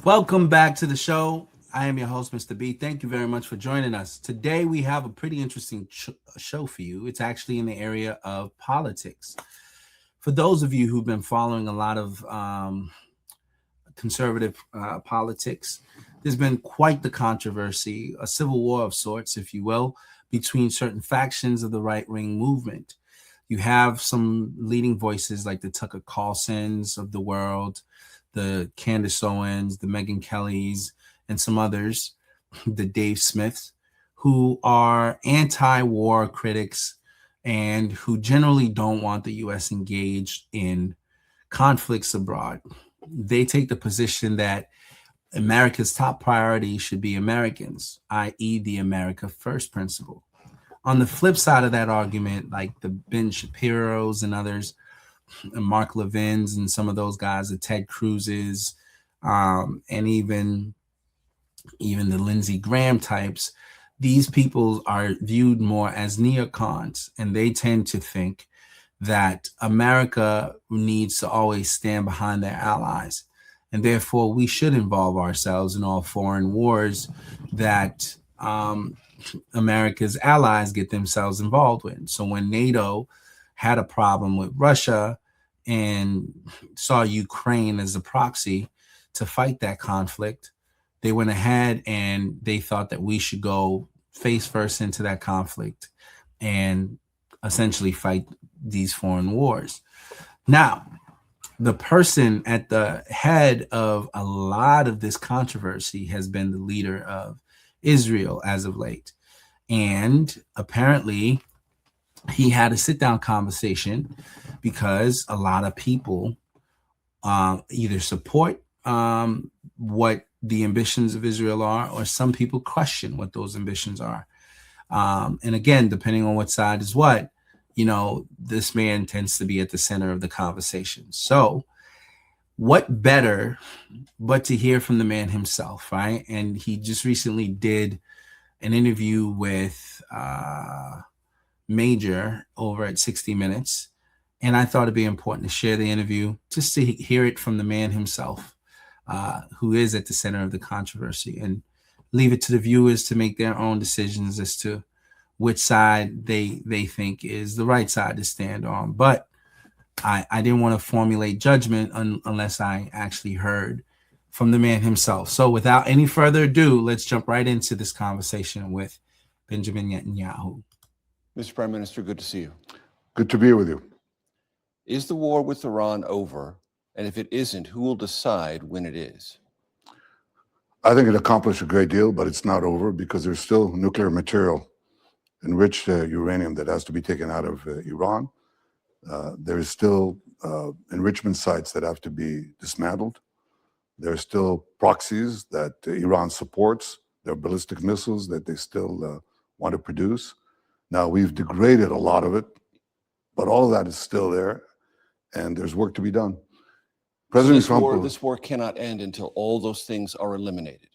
Welcome back to the show. I am your host, Mr. B. Thank you very much for joining us. Today, we have a pretty interesting show for you. It's actually in the area of politics. For those of you who've been following a lot of conservative politics, there's been quite the controversy, a civil war of sorts, if you will, between certain factions of the right wing movement. You have some leading voices like the Tucker Carlsons of the world, the Candace Owens, the Megyn Kellys, and some others, the Dave Smiths, who are anti-war critics and who generally don't want the U.S. engaged in conflicts abroad. They take the position that America's top priority should be Americans, i.e. the America First principle. On the flip side of that argument, like the Ben Shapiro's and others, and Mark Levin's and some of those guys, the Ted Cruz's, and even the Lindsey Graham types, these people are viewed more as neocons, and they tend to think that America needs to always stand behind their allies, and therefore we should involve ourselves in all foreign wars that America's allies get themselves involved in. So when NATO had a problem with Russia and saw Ukraine as a proxy to fight that conflict, they went ahead and they thought that we should go face first into that conflict and essentially fight these foreign wars. Now, the person at the head of a lot of this controversy has been the leader of Israel as of late. And apparently he had a sit-down conversation because a lot of people either support what the ambitions of Israel are, or some people question what those ambitions are. And again, depending on what side is what, this man tends to be at the center of the conversation. So what better but to hear from the man himself, right? And he just recently did an interview with Major over at 60 Minutes. And I thought it'd be important to share the interview just to hear it from the man himself, who is at the center of the controversy, and leave it to the viewers to make their own decisions as to which side they think is the right side to stand on. But I didn't want to formulate judgment unless I actually heard from the man himself. So without any further ado, let's jump right into this conversation with Benjamin Netanyahu. Mr. Prime Minister, good to see you. Good to be with you. Is the war with Iran over? And if it isn't, who will decide when it is? I think it accomplished a great deal, but it's not over because there's still nuclear material, enriched uranium that has to be taken out of Iran. There's still enrichment sites that have to be dismantled. There's still proxies that Iran supports. There are ballistic missiles that they still want to produce. Now, we've degraded a lot of it, but all of that is still there, and there's work to be done. President Trump, this war cannot end until all those things are eliminated.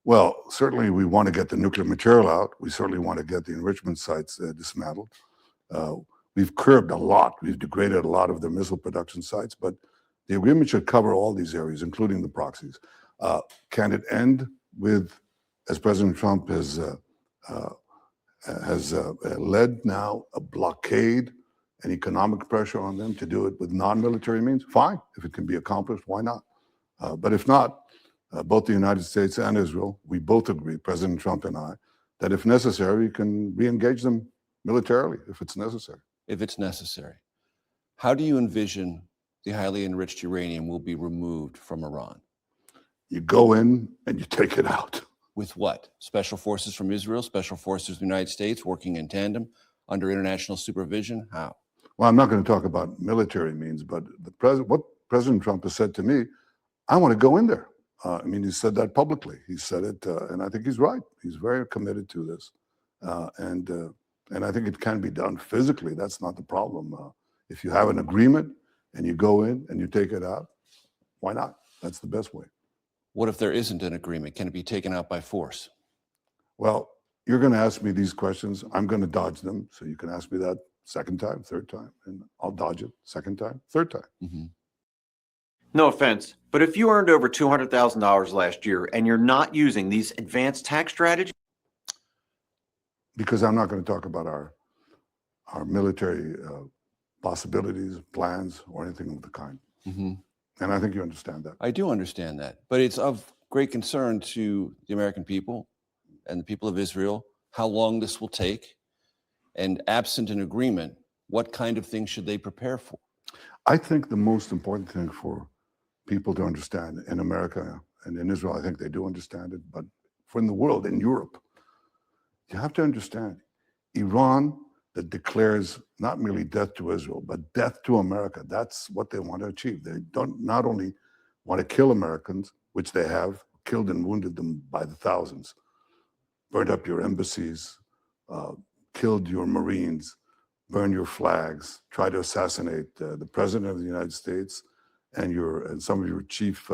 Well, certainly we want to get the nuclear material out. We certainly want to get the enrichment sites dismantled. We've curbed a lot. We've degraded a lot of the missile production sites, but the agreement should cover all these areas, including the proxies. Can it end with, as President Trump has led now, a blockade and economic pressure on them to do it with non-military means? Fine. If it can be accomplished, why not? But if not, both the United States and Israel, we both agree, President Trump and I, that if necessary, we can re-engage them militarily if it's necessary. If it's necessary. How do you envision the highly enriched uranium will be removed from Iran? You go in and you take it out. With what? Special forces from Israel, special forces from the United States working in tandem under international supervision? How? Well, I'm not going to talk about military means, but what President Trump has said to me, I want to go in there. He said that publicly. He said it, and I think he's right. He's very committed to this. And I think it can be done physically. That's not the problem. If you have an agreement and you go in and you take it out, why not? That's the best way. What if there isn't an agreement? Can it be taken out by force? Well, you're going to ask me these questions. I'm going to dodge them. So you can ask me that second time, third time, and I'll dodge it second time, third time. No offense, But if you earned over $200,000 last year and you're not using these advanced tax strategies, Because I'm not going to talk about our military possibilities, plans, or anything of the kind. Mhm. And I think you understand that. I do understand that, but it's of great concern to the American people and the people of Israel how long this will take, and absent an agreement, what kind of things should they prepare for? I think the most important thing for people to understand in America and in Israel, I think they do understand it, but for in the world, in Europe, you have to understand Iran that declares not merely death to Israel, but death to America. That's what they want to achieve. They don't not only want to kill Americans, which they have, killed and wounded them by the thousands, burned up your embassies, killed your Marines, burned your flags, tried to assassinate the President of the United States and some of your chief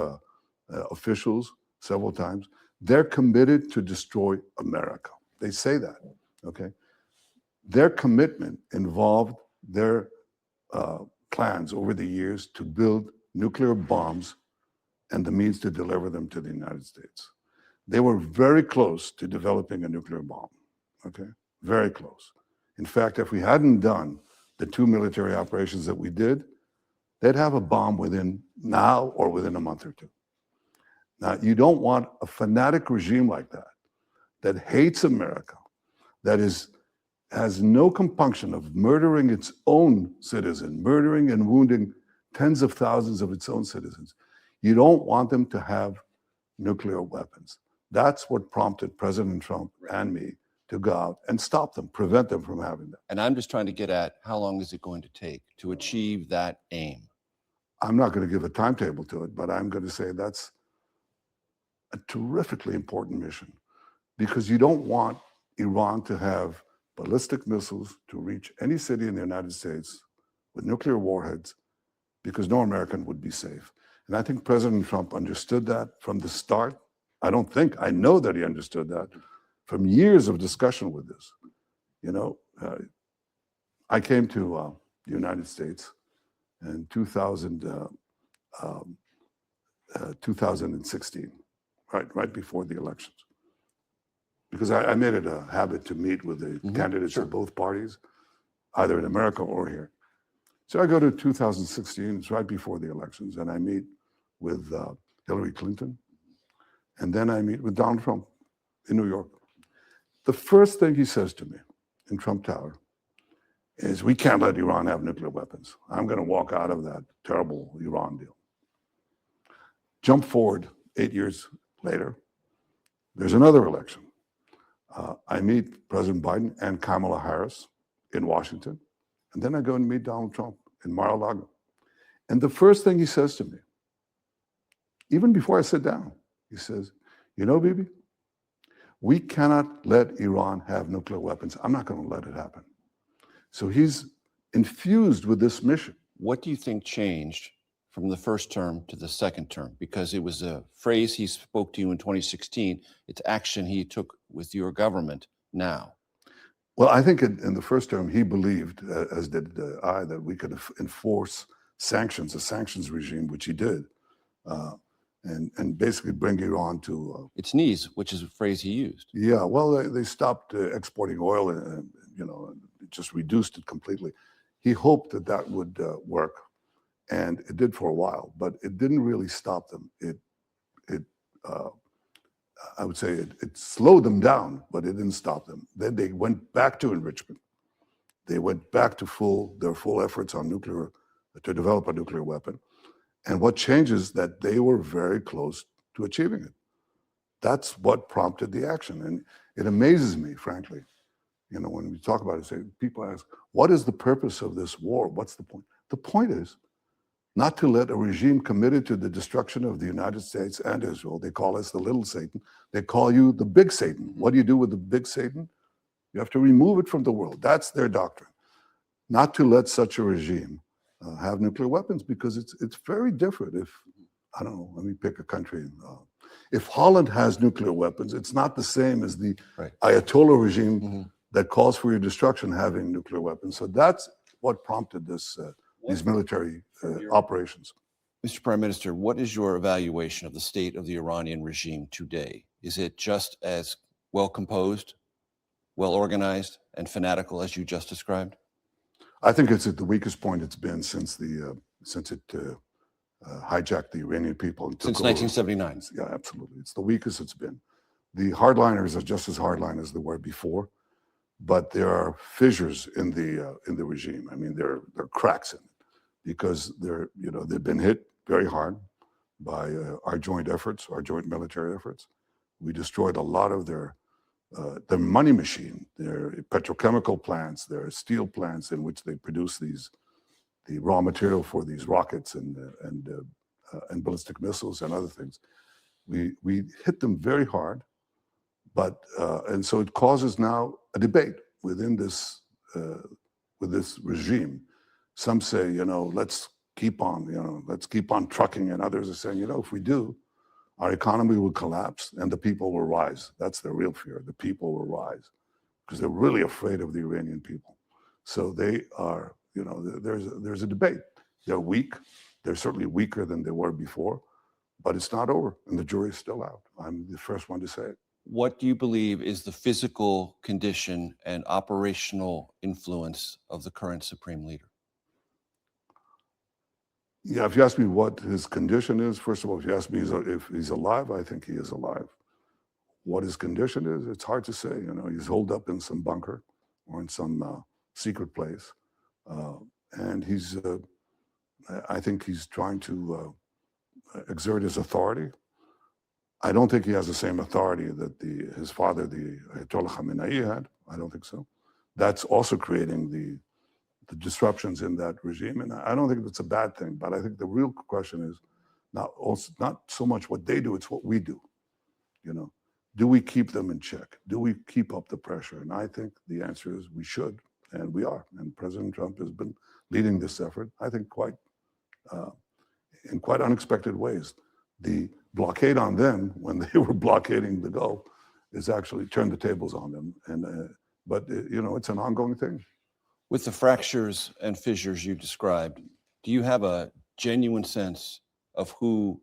officials several times. They're committed to destroy America. They say that, okay? Their commitment involved their plans over the years to build nuclear bombs and the means to deliver them to the United States. They were very close to developing a nuclear bomb, okay? Very close. In fact, if we hadn't done the 2 military operations that we did, they'd have a bomb within now or within a month or two. Now, you don't want a fanatic regime like that hates America, that has no compunction of murdering its own citizen, murdering and wounding tens of thousands of its own citizens. You don't want them to have nuclear weapons. That's what prompted President Trump and me to go out and stop them, prevent them from having them. And I'm just trying to get at how long is it going to take to achieve that aim? I'm not going to give a timetable to it, but I'm going to say that's a terrifically important mission because you don't want Iran to have ballistic missiles to reach any city in the United States with nuclear warheads because no American would be safe. And I think President Trump understood that from the start. I know that he understood that from years of discussion with this. You know, I came to the United States in 2016, right before the elections. Because I made it a habit to meet with the candidates of both parties, either in America or here. So I go to 2016, it's right before the elections, and I meet with Hillary Clinton, and then I meet with Donald Trump in New York. The first thing he says to me in Trump Tower is, we can't let Iran have nuclear weapons. I'm going to walk out of that terrible Iran deal. Jump forward 8 years later, there's another election. I meet President Biden and Kamala Harris in Washington, and then I go and meet Donald Trump in Mar-a-Lago. And the first thing he says to me, even before I sit down, he says, you know, Bibi, we cannot let Iran have nuclear weapons. I'm not going to let it happen. So he's infused with this mission. What do you think changed from the first term to the second term? Because it was a phrase he spoke to you in 2016. It's action he took with your government now. Well, I think in the first term, he believed, as did I, that we could enforce sanctions, a sanctions regime, which he did, and basically bring Iran to... its knees, which is a phrase he used. Yeah, well, they stopped exporting oil and, it just reduced it completely. He hoped that would work, and it did for a while, but it didn't really stop them. I would say it slowed them down, but it didn't stop them. Then they went back to enrichment. They went back to their full efforts on to develop a nuclear weapon. And what changes that they were very close to achieving it. That's what prompted the action. And it amazes me, frankly, when we talk about it, people ask, what is the purpose of this war? What's the point? The point is not to let a regime committed to the destruction of the United States and Israel, they call us the little Satan, they call you the big Satan. What do you do with the big Satan? You have to remove it from the world. That's their doctrine. Not to let such a regime have nuclear weapons, because it's very different. If, I don't know, let me pick a country. If Holland has nuclear weapons, it's not the same as the Ayatollah regime that calls for your destruction having nuclear weapons. So that's what prompted these military operations. Mr. Prime Minister, what is your evaluation of the state of the Iranian regime today? Is it just as well composed, well organized, and fanatical as you just described? I think it's at the weakest point it's been since it hijacked the Iranian people and took Since over. 1979. Yeah, absolutely. It's the weakest it's been. The hardliners are just as hardline as they were before, but there are fissures in the regime. I mean, there are cracks in it because they've been hit very hard by our joint efforts, our joint military efforts. We destroyed a lot of their money machine, their petrochemical plants, their steel plants in which they produce the raw material for these rockets and ballistic missiles and other things. We hit them very hard, but and so it causes now a debate within this with this regime. Some say, let's keep on trucking, and others are saying, if we do, our economy will collapse and the people will rise. That's their real fear. The people will rise because they're really afraid of the Iranian people. So they are, there's a debate. They're weak. They're certainly weaker than they were before, but it's not over and the jury's still out. I'm the first one to say it. What do you believe is the physical condition and operational influence of the current supreme leader? Yeah, if you ask me what his condition is, first of all, if you ask me if he's alive, I think he is alive. What his condition is, it's hard to say. He's holed up in some bunker or in some secret place. And I think he's trying to exert his authority. I don't think he has the same authority that his father, the Ayatollah Khamenei, had. I don't think so. That's also creating the disruptions in that regime. And I don't think that's a bad thing, but I think the real question is not so much what they do, it's what we do. Do we keep them in check? Do we keep up the pressure? And I think the answer is we should, and we are. And President Trump has been leading this effort, I think, in quite unexpected ways. The blockade on them when they were blockading the Gulf is actually turned the tables on them. But it's an ongoing thing. With the fractures and fissures you described, do you have a genuine sense of who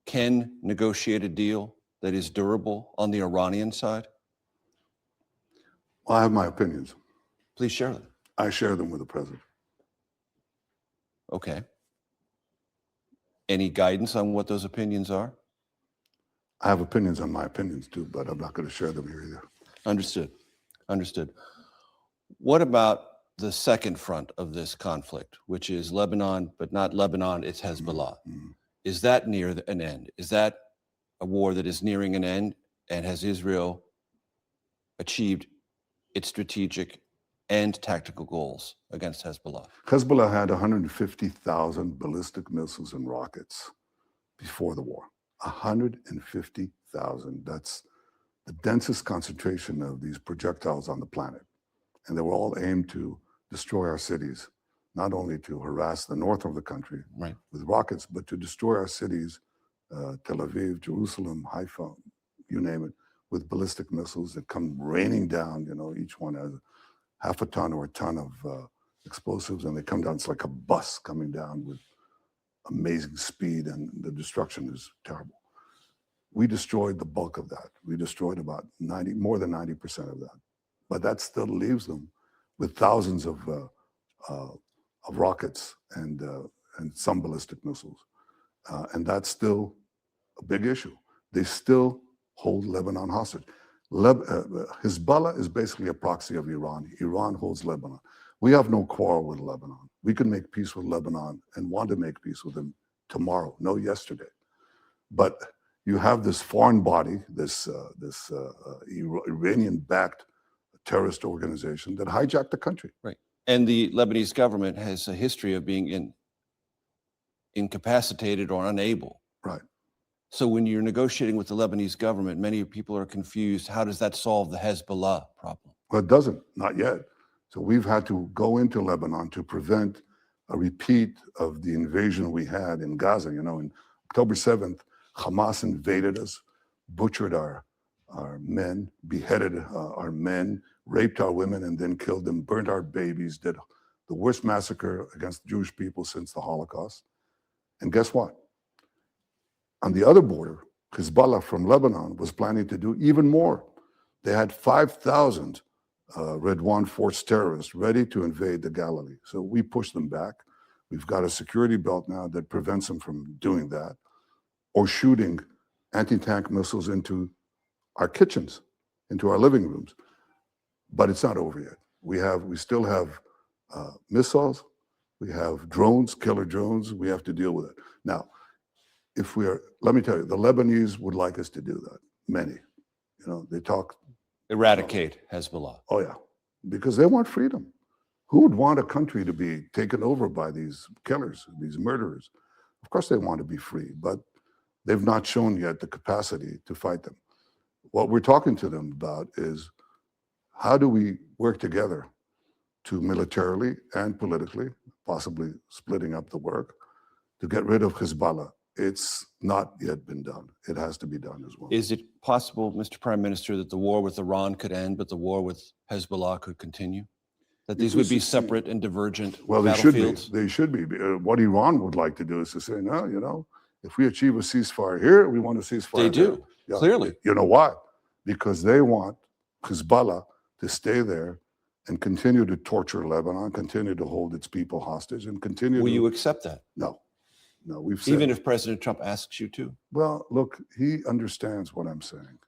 can negotiate a deal that is durable on the Iranian side? Well, I have my opinions. Please share them. I share them with the president. Okay. Any guidance on what those opinions are? I have opinions on my opinions too, but I'm not going to share them here either. Understood. What about the second front of this conflict, which is Lebanon, but not Lebanon, it's Hezbollah? Mm-hmm. Is that near an end? Is that a war that is nearing an end? And has Israel achieved its strategic and tactical goals against Hezbollah? Hezbollah had 150,000 ballistic missiles and rockets before the war. 150,000. That's the densest concentration of these projectiles on the planet. And they were all aimed to destroy our cities, not only to harass the north of the country with rockets, but to destroy our cities, Tel Aviv, Jerusalem, Haifa, you name it, with ballistic missiles that come raining down. Each one has half a ton or a ton of explosives, and they come down. It's like a bus coming down with amazing speed, and the destruction is terrible. We destroyed the bulk of that. We destroyed about more than 90% of that. But that still leaves them with thousands of rockets and some ballistic missiles. And that's still a big issue. They still hold Lebanon hostage. Hezbollah is basically a proxy of Iran. Iran holds Lebanon. We have no quarrel with Lebanon. We can make peace with Lebanon and want to make peace with them tomorrow, no yesterday. But you have this foreign body, this Iranian-backed terrorist organization that hijacked the country. Right. And the Lebanese government has a history of being incapacitated or unable. Right. So when you're negotiating with the Lebanese government, many people are confused. How does that solve the Hezbollah problem? Well, it doesn't, not yet. So we've had to go into Lebanon to prevent a repeat of the invasion we had in Gaza. On October 7th, Hamas invaded us, butchered our men, beheaded our men, raped our women, and then killed them, burnt our babies, did the worst massacre against the Jewish people since the Holocaust. And guess what? On the other border, Hezbollah from Lebanon was planning to do even more. They had 5,000 Redwan Force terrorists ready to invade the Galilee. So we pushed them back. We've got a security belt now that prevents them from doing that or shooting anti-tank missiles into our kitchens, into our living rooms. But it's not over yet. We still have missiles. We have drones, killer drones. We have to deal with it. Now, let me tell you, the Lebanese would like us to do that. Many, they talk. Eradicate Hezbollah. Oh yeah, because they want freedom. Who would want a country to be taken over by these killers, these murderers? Of course they want to be free, but they've not shown yet the capacity to fight them. What we're talking to them about is how do we work together to militarily and politically, possibly splitting up the work, to get rid of Hezbollah. It's not yet been done. It has to be done as well. Is it possible, Mr. Prime Minister, that the war with Iran could end, but the war with Hezbollah could continue? That these would be separate and divergent battlefields? They should be. What Iran would like to do is to say, no, if we achieve a ceasefire here, we want a ceasefire They do, yeah. Clearly. You know why? Because they want Hezbollah to stay there and continue to torture Lebanon, continue to hold its people hostage, and continue Will you accept that? No, we've said. Even if President Trump asks you to? Well, look, he understands what I'm saying.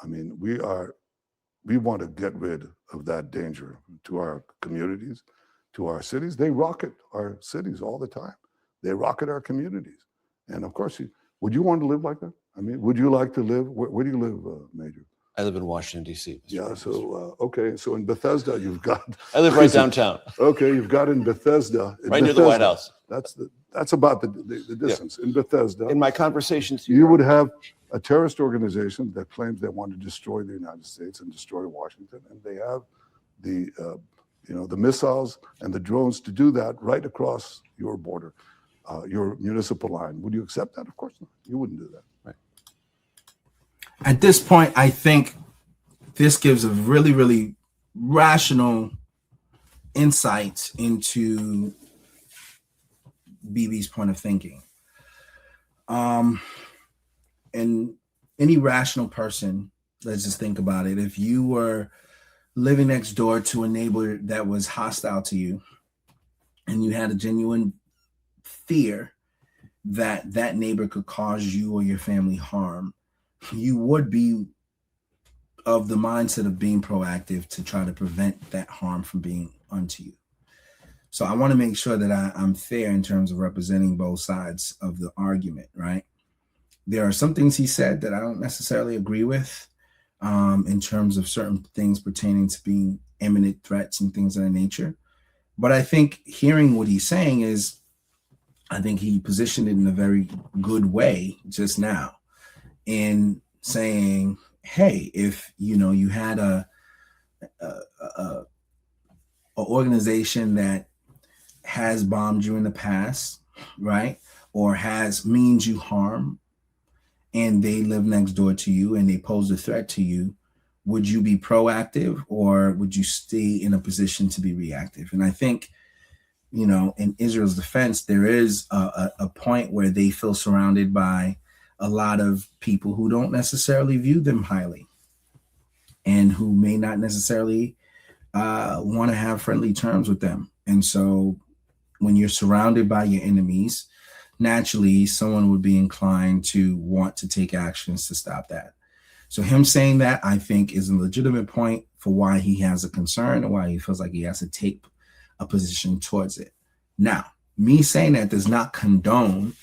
I mean, we want to get rid of that danger to our communities, to our cities. They rocket our cities all the time. They rocket our communities. And of course, would you want to live like that? I mean, would you like to live? Where do you live, Major? I live in Washington, D.C. Yeah, so, okay. So in Bethesda, you've got... I live right downtown. Okay, you've got in Bethesda. Right near the White House. That's about the distance. Yeah. In Bethesda. In my conversations... You would have a terrorist organization that claims they want to destroy the United States and destroy Washington. And they have the missiles and the drones to do that right across your border, your municipal line. Would you accept that? Of course not. You wouldn't do that. Right. At this point, I think this gives a really, really rational insight into BB's point of thinking. And any rational person, let's just think about it. If you were living next door to a neighbor that was hostile to you, and you had a genuine fear that that neighbor could cause you or your family harm, you would be of the mindset of being proactive to try to prevent that harm from being unto you. So I want to make sure that I'm fair in terms of representing both sides of the argument, right? There are some things he said that I don't necessarily agree with in terms of certain things pertaining to being imminent threats and things of that nature. But I think hearing what he's saying is, I think he positioned it in a very good way just now in saying, hey, if you had a organization that has bombed you in the past, right, or has means you harm, and they live next door to you and they pose a threat to you, would you be proactive or would you stay in a position to be reactive? And I think, in Israel's defense, there is a point where they feel surrounded by a lot of people who don't necessarily view them highly and who may not necessarily want to have friendly terms with them. And so when you're surrounded by your enemies, naturally someone would be inclined to want to take actions to stop that. So him saying that, I think, is a legitimate point for why he has a concern and why he feels like he has to take a position towards it. Now, me saying that does not condone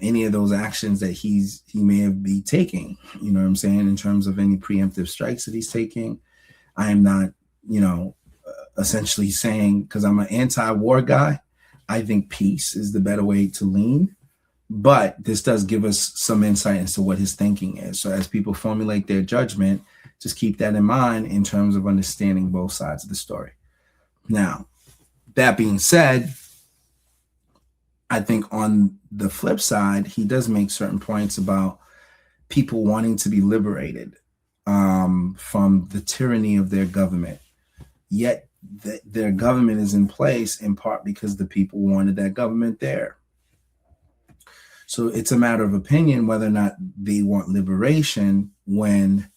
any of those actions that he may have be taking, you know what I'm saying, in terms of any preemptive strikes that he's taking. I am not, essentially saying, because I'm an anti-war guy, I think peace is the better way to lean. But this does give us some insight as to what his thinking is. So as people formulate their judgment, just keep that in mind in terms of understanding both sides of the story. Now, that being said, I think on the flip side, he does make certain points about people wanting to be liberated from the tyranny of their government. Yet their government is in place in part because the people wanted that government there. So it's a matter of opinion whether or not they want liberation when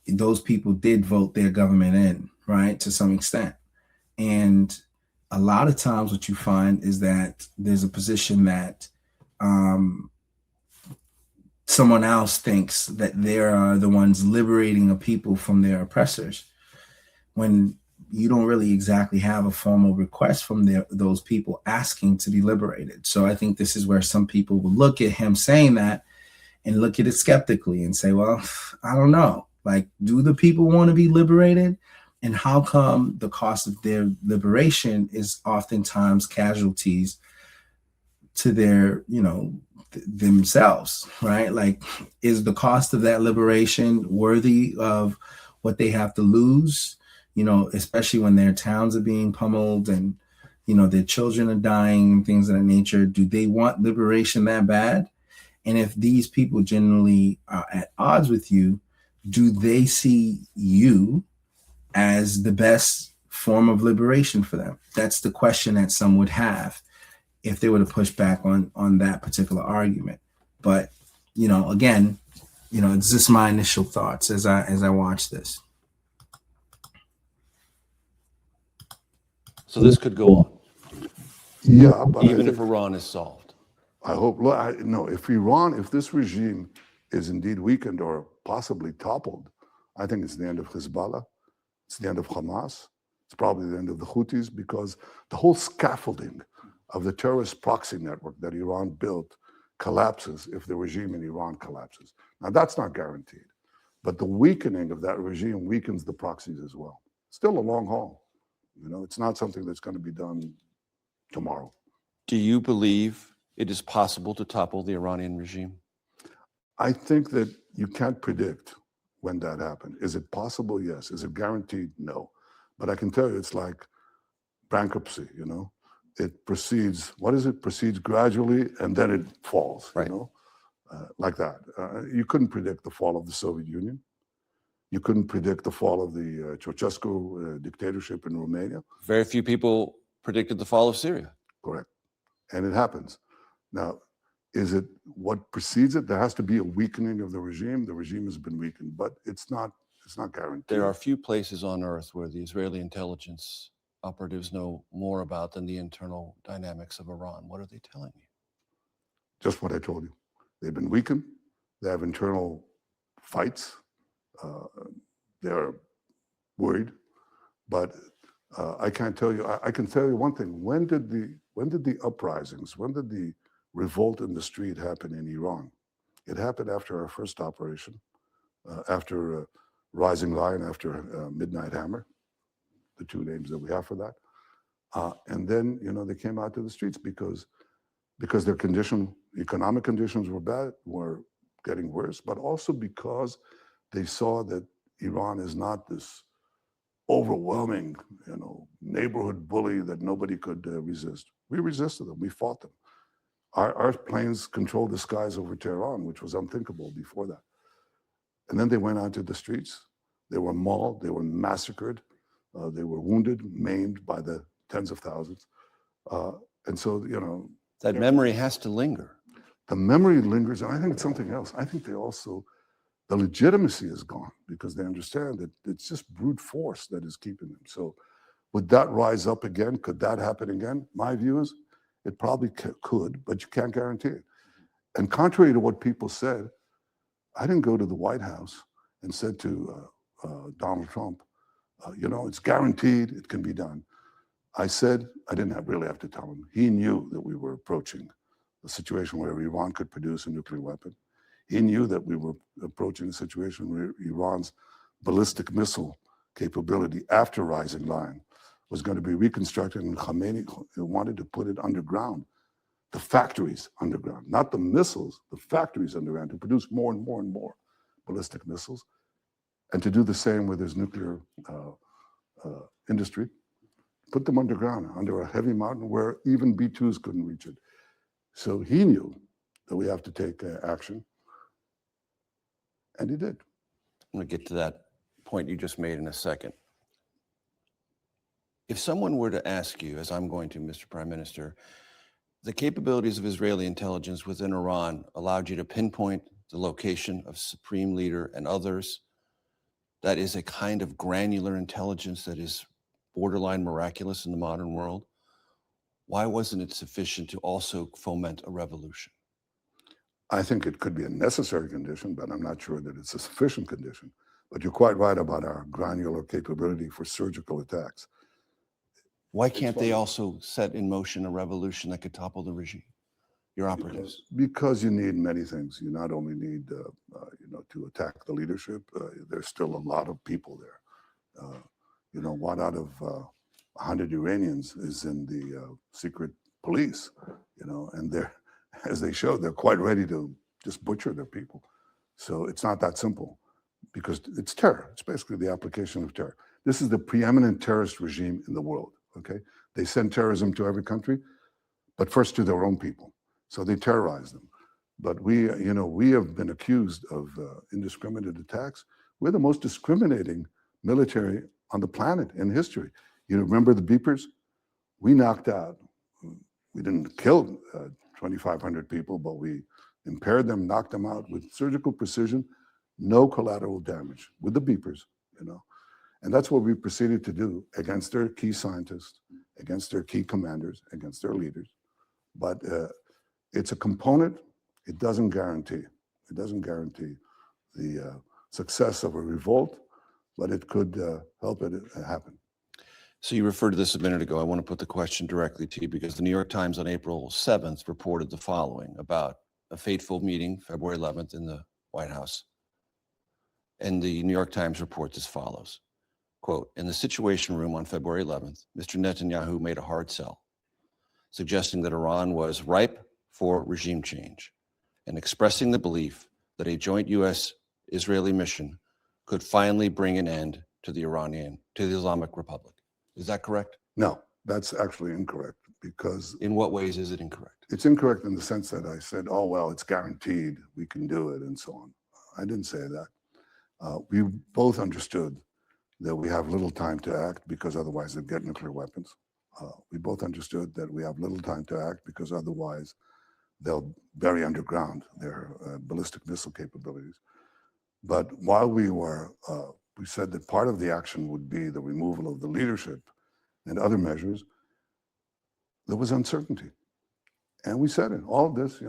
those people did vote their government in, right, to some extent. And a lot of times what you find is that there's a position that someone else thinks that they are the ones liberating a people from their oppressors, when you don't really exactly have a formal request from those people asking to be liberated. So I think this is where some people will look at him saying that and look at it skeptically and say, well, I don't know. Like, do the people want to be liberated? And how come the cost of their liberation is oftentimes casualties to their, themselves, right? Like, is the cost of that liberation worthy of what they have to lose? Especially when their towns are being pummeled and, their children are dying and things of that nature. Do they want liberation that bad? And if these people generally are at odds with you, do they see you as the best form of liberation for them? That's the question that some would have if they were to push back on that particular argument. But, again, it's just my initial thoughts as I watch this. So this could go on, Yeah, but even if Iran is solved. I hope, no, if this regime is indeed weakened or possibly toppled, I think it's the end of Hezbollah, it's the end of Hamas, it's probably the end of the Houthis, because the whole scaffolding of the terrorist proxy network that Iran built collapses if the regime in Iran collapses. Now, that's not guaranteed, but the weakening of that regime weakens the proxies as well. Still a long haul. It's not something that's going to be done tomorrow. Do you believe it is possible to topple the Iranian regime? I think that you can't predict when that happened. Is it possible? Yes. Is it guaranteed? No. But I can tell you, it's like bankruptcy, It proceeds, proceeds gradually and then it falls, right. Like that. You couldn't predict the fall of the Soviet Union. You couldn't predict the fall of the Ceausescu dictatorship in Romania. Very few people predicted the fall of Syria. Correct. And it happens. Now, is it what precedes it? There has to be a weakening of the regime. The regime has been weakened, but it's not guaranteed. There are few places on earth where the Israeli intelligence operatives know more about than the internal dynamics of Iran. What are they telling you? Just what I told you. They've been weakened. They have internal fights. They're worried, but I can't tell you. I can tell you one thing. When did the uprisings? When did the revolt in the street happen in Iran? It happened after our first operation, after Rising Lion, after Midnight Hammer, the two names that we have for that. And then they came out to the streets because their economic conditions were bad, were getting worse, but also because they saw that Iran is not this overwhelming, neighborhood bully that nobody could resist. We resisted them. We fought them. Our planes controlled the skies over Tehran, which was unthinkable before that. And then they went onto the streets. They were mauled. They were massacred. They were wounded, maimed by the tens of thousands. And so, that memory has to linger. The memory lingers, and I think it's something else. I think the legitimacy is gone because they understand that it's just brute force that is keeping them. So would that rise up again? Could that happen again? My view is it probably could, but you can't guarantee it. And contrary to what people said, I didn't go to the White House and said to Donald Trump, it's guaranteed it can be done. I said, I didn't really have to tell him. He knew that we were approaching a situation where Iran could produce a nuclear weapon. He knew that we were approaching a situation where Iran's ballistic missile capability after Rising Lion was going to be reconstructed, and Khamenei wanted to put it underground, the factories underground, not the missiles, the factories underground, to produce more and more and more ballistic missiles, and to do the same with his nuclear industry, put them underground, under a heavy mountain where even B-2s couldn't reach it. So he knew that we have to take action. And he did. I'm going to get to that point you just made in a second. If someone were to ask you, as I'm going to, Mr. Prime Minister, The capabilities of Israeli intelligence within Iran allowed you to pinpoint the location of Supreme Leader and others. That is a kind of granular intelligence that is borderline miraculous in the modern world. Why wasn't it sufficient to also foment a revolution? I think it could be a necessary condition, but I'm not sure that it's a sufficient condition. But you're quite right about our granular capability for surgical attacks. Why can't they also set in motion a revolution that could topple the regime, your operatives? Because you need many things. You not only need, to attack the leadership. There's still a lot of people there. One out of 100 Iranians is in the secret police. And they're, as they showed, they're quite ready to just butcher their people. So it's not that simple, because it's terror. It's basically the application of terror. This is the preeminent terrorist regime in the world. Okay, they send terrorism to every country, but first to their own people. So they terrorize them. But we have been accused of indiscriminate attacks. We're the most discriminating military on the planet in history. You remember the beepers? We knocked out. We didn't kill 2,500 people, but we impaired them, knocked them out with surgical precision, no collateral damage with the beepers. And that's what we proceeded to do against their key scientists, against their key commanders, against their leaders. But it's a component. It doesn't guarantee. It doesn't guarantee the success of a revolt, but it could help it happen. So you referred to this a minute ago. I want to put the question directly to you, because the New York Times on April 7th reported the following about a fateful meeting, February 11th, in the White House. And the New York Times reports as follows. Quote, in the Situation Room on February 11th, Mr. Netanyahu made a hard sell, suggesting that Iran was ripe for regime change and expressing the belief that a joint U.S.-Israeli mission could finally bring an end to the Islamic Republic. Is that correct? No, that's actually incorrect, because... In what ways is it incorrect? It's incorrect in the sense that I said, oh, well, it's guaranteed, we can do it, and so on. I didn't say that. We both understood that we have little time to act, because otherwise they'd get nuclear weapons. We both understood that we have little time to act, because otherwise they'll bury underground their ballistic missile capabilities. But while we said that part of the action would be the removal of the leadership and other measures, there was uncertainty. And we said it, all of this,